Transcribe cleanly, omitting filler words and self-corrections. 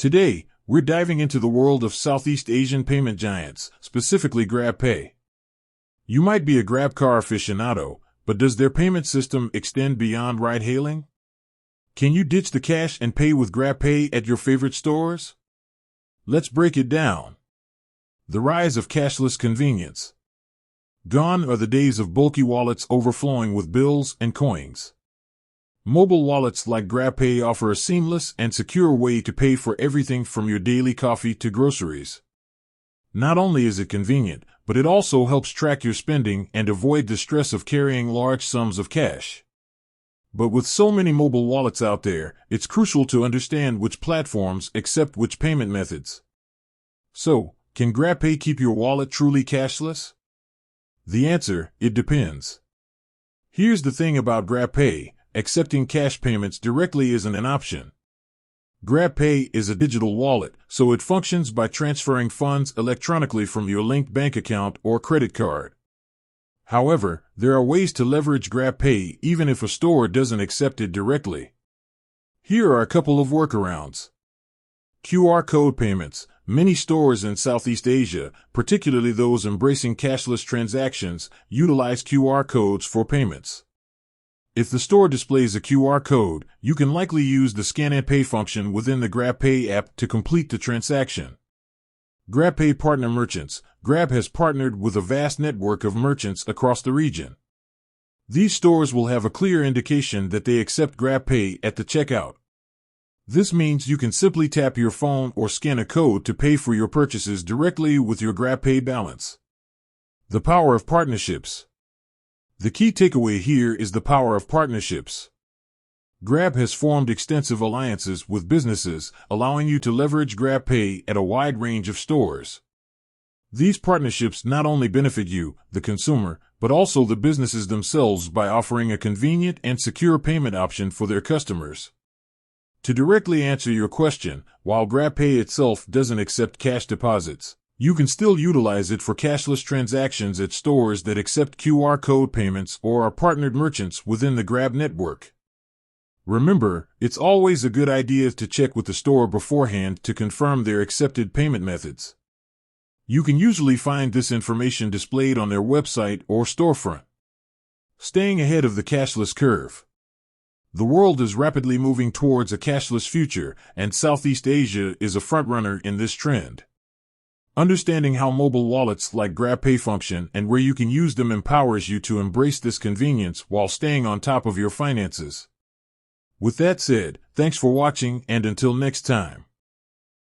Today, we're diving into the world of Southeast Asian payment giants, specifically Grabpay. You might be a grabcar aficionado, but does their payment system extend beyond ride-hailing? Can you ditch the cash and pay with Grabpay at your favorite stores? Let's break it down. The rise of cashless convenience. Gone are the days of bulky wallets overflowing with bills and coins. Mobile wallets like Grabpay offer a seamless and secure way to pay for everything from your daily coffee to groceries. Not only is it convenient, but it also helps track your spending and avoid the stress of carrying large sums of cash. But with so many mobile wallets out there, it's crucial to understand which platforms accept which payment methods. So, can Grabpay keep your wallet truly cashless? The answer, it depends. Here's the thing about Grabpay. Accepting cash payments directly isn't an option. Grabpay is a digital wallet, so it functions by transferring funds electronically from your linked bank account or credit card. However, there are ways to leverage Grabpay even if a store doesn't accept it directly. Here are a couple of workarounds. QR code payments. Many stores in Southeast Asia, particularly those embracing cashless transactions, utilize QR codes for payments. If the store displays a QR code, you can likely use the Scan and Pay function within the Grabpay app to complete the transaction. Grabpay partner merchants. Grab has partnered with a vast network of merchants across the region. These stores will have a clear indication that they accept Grabpay at the checkout. This means you can simply tap your phone or scan a code to pay for your purchases directly with your Grabpay balance. The power of partnerships. The key takeaway here is the power of partnerships. Grab has formed extensive alliances with businesses, allowing you to leverage Grabpay at a wide range of stores. These partnerships not only benefit you, the consumer, but also the businesses themselves by offering a convenient and secure payment option for their customers. To directly answer your question, while Grabpay itself doesn't accept cash deposits, you can still utilize it for cashless transactions at stores that accept QR code payments or are partnered merchants within the Grab network. Remember, it's always a good idea to check with the store beforehand to confirm their accepted payment methods. You can usually find this information displayed on their website or storefront. Staying ahead of the cashless curve. The world is rapidly moving towards a cashless future, and Southeast Asia is a frontrunner in this trend. Understanding how mobile wallets like Grabpay function and where you can use them empowers you to embrace this convenience while staying on top of your finances. With that said, thanks for watching, and until next time.